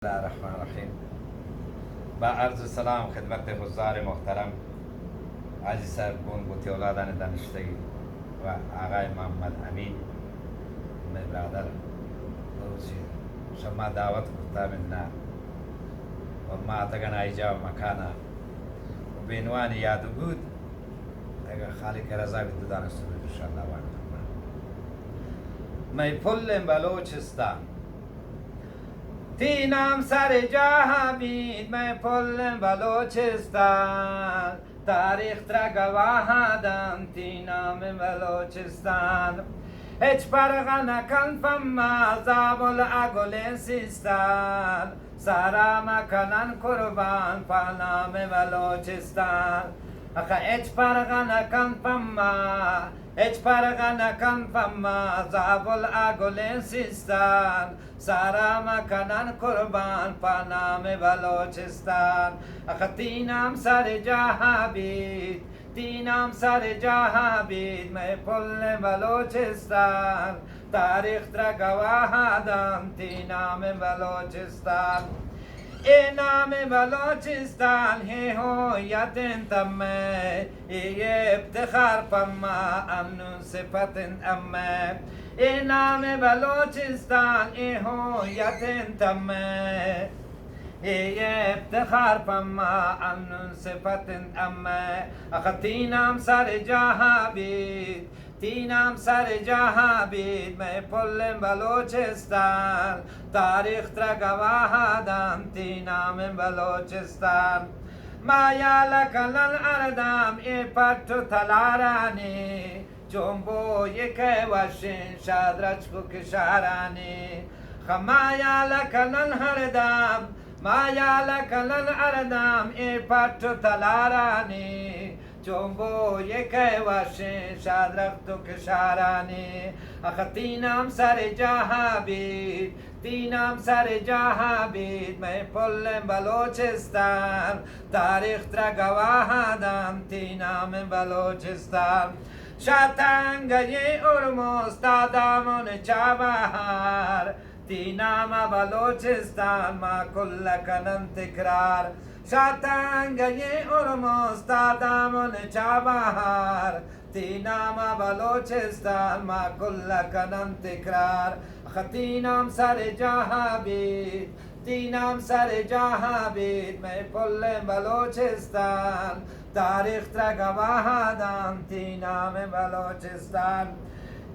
الله الرحمن الرحیم. با عرض سلام خدمت حضار محترم عزیز صاحبون بوتی اولادان دانشجوی و آقای محمد امین می برادر روزی شما دعوت کرده منا و ما تگن ایجا و مکانا و بینوانی یاد بود اگر خالق رضا بود دانشجوی انشاءالله وانم می پلم بلوچستان تینم سر جا بید میں پلم بلوچستان تاریخ ترا گواه دم تینام بلوچستان هیچ فرق نکن فما زابل اگل سیستان سارا مکنن قربان پانام بلوچستان اخا هیچ فرق نکن فما هیچ فرق نکن فما زابل اگل سیستان سارا مکنن قربان پانام بلوچستان اخا تینم سر جا بید تینم سر جا بید میں پل بلوچستان تاریخ ترا گواه دم تینام بلوچستان اے نام بلوچستان ہے ہویت تمہیں یہ افتخار پما امن صفت امیں اے نام بلوچستان اے ہویت تمہیں یہ افتخار پما امن صفت امیں اخ تینام سر جہاں بید تینام سر جہاں بید میں پل بلوچستان تاریخ ترا گواہ دم تینام بلوچستان مایا لکلن اردام ای پتو تلارانی جنبو یک وشین شادرچ کو کشارانی خمایا لکلن هردام مایا لکلن اردام ای پتو تلارانی جنبو یک وشین شادرخت و کشارانی اخ تینم سر جاها بید تینم سر جاها بید میں پل بلوچستان تاریخ ترا گواہ دم تینام بلوچستان شاتنگ یہ ارموستادامون چابہار تینام بلوچستان ما کل کنن تکرار شاتنگ یہ ارموستادامون چابہار تینام بلوچستان ما کل کنن تکرار تینام سر جہاں بید تینام سر جہاں بید میں پل بلوچستان تاریخ ترا گواہ دم تینام بلوچستان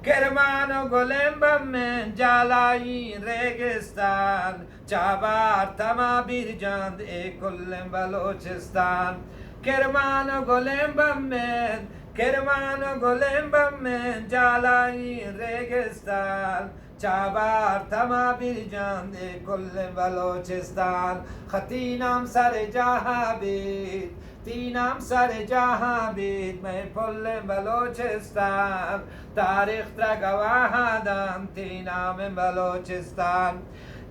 کرمان و گلم بمن جالائی ریگستان چابار تما بیرجند ای کلم بلوچستان کرمان و گلم بمن کرمان و گلم بمن جالائی ریگستان چابار تما بیرجند ای کلم بلوچستان خطینام سر جاها بید تینام سر جاها بید میں پل بلوچستان تاریخ ترا گواہ دم تینام بلوچستان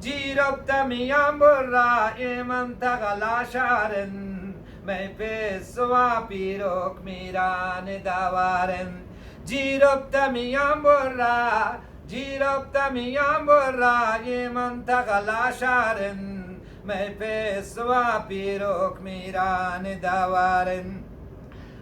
جیربت میان برا ای منطقه لاشارن میں پیسوا پیروک میران داوارن جیربت میان برا جیربت میان برا ای منطقه لاشارن میں پیسوا پیروک میران داوارن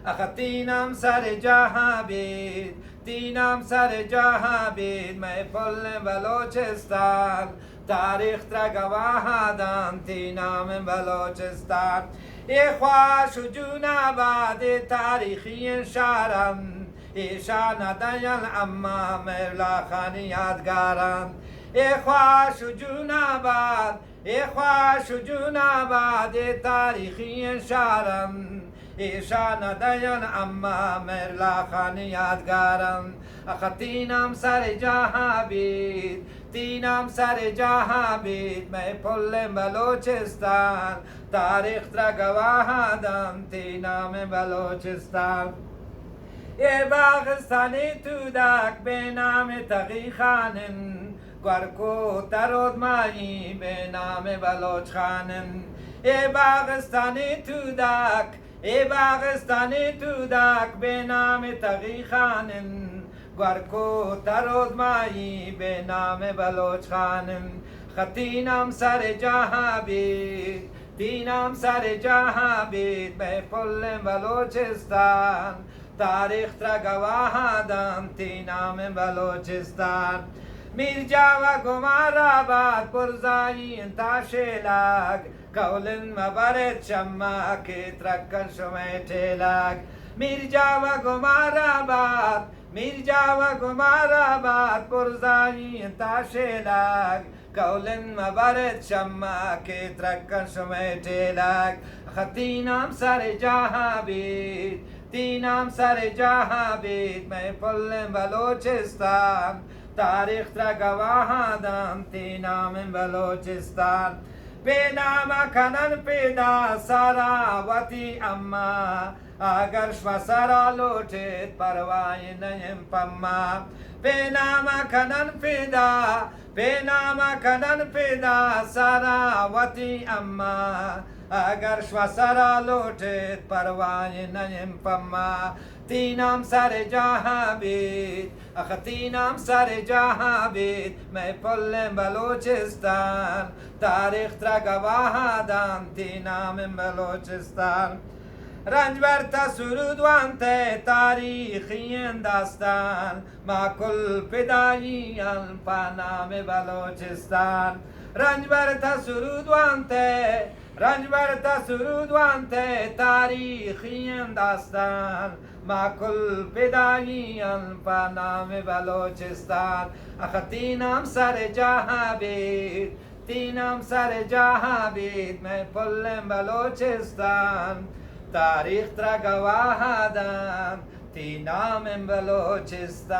اخ تینام سر جاہاں بید تینام سر جاہاں بید میں پل بلوچستان تاریخ ترا گواہ دم تینام بلوچستان ای خواش و جون آباد تاریخی شارم ایشان دیل اما مولا خان یادگارم ای خواش و جون آباد ای خواش و جون آباد تاریخی شارم ایشان دیل اما مولا خان یادگارم اخ تینام سر جاها بید تینام سر جاها بید میں پل بلوچستان تاریخ ترا گواہ دم تینام بلوچستان ای باغستانی تودک به نام تقی خانن گرکو ترود مایی به نام بلوچ خانن ای باغستانی تودک ای باغستانی تودک به نام تقی خانن گرکو ترود مایی به نام بلوچ خانن खतीनाम सर जहाँ बीत तीनाम सर जहाँ बीत महफुल बलोचिस्तान तारीख tra गवाहादम तीनाम बलोचिस्तान मिर्जा व गुमाराबाद पुरजाई ताशेलाग कौलन मबरत शम्मा के त्रक्कन शुमेठेलाग मिर्जा व गुमाराबाद पुरजाई ताशेलाग कौलन मबरत शम्मा के त्रक्कन शुमेठेलाग खतीनाम सर जहाँ बीत तीनाम सर जहाँ बीत महफुल बलोचिस्तान तारीख tra गवाहादम तीनाम बलोचिस्तान बेनामा खनन पेदा सारावती अम्मा अगर श्वसरा लोटित परवाई नयम पम्मा बेनामा खनन पेदा सारावती अम्मा अगर श्वसरा लोटित परवाई नयम पम्मा तीनाम सर जहाँ बीत तीनाम सर जहाँ बीत महफुल बलोचिस्तान तारीख tra गवाहादम तीनाम बलोचिस्तान रंजबरता सुरुदवांते तारीखी दास्तान माकुल पिदाई अल्पानाम बलोचिस्तान रंजबरता सुरुदवांते तारीखी दास्तान माकुल पिदाई अल्पानाम बलोचिस्तान तीनाम सर जहाँ बीत तीनाम सर जहाँ बीत महफुल बलोचिस्तान तारीख tra गवाहादम तीनाम बलोचिस्तान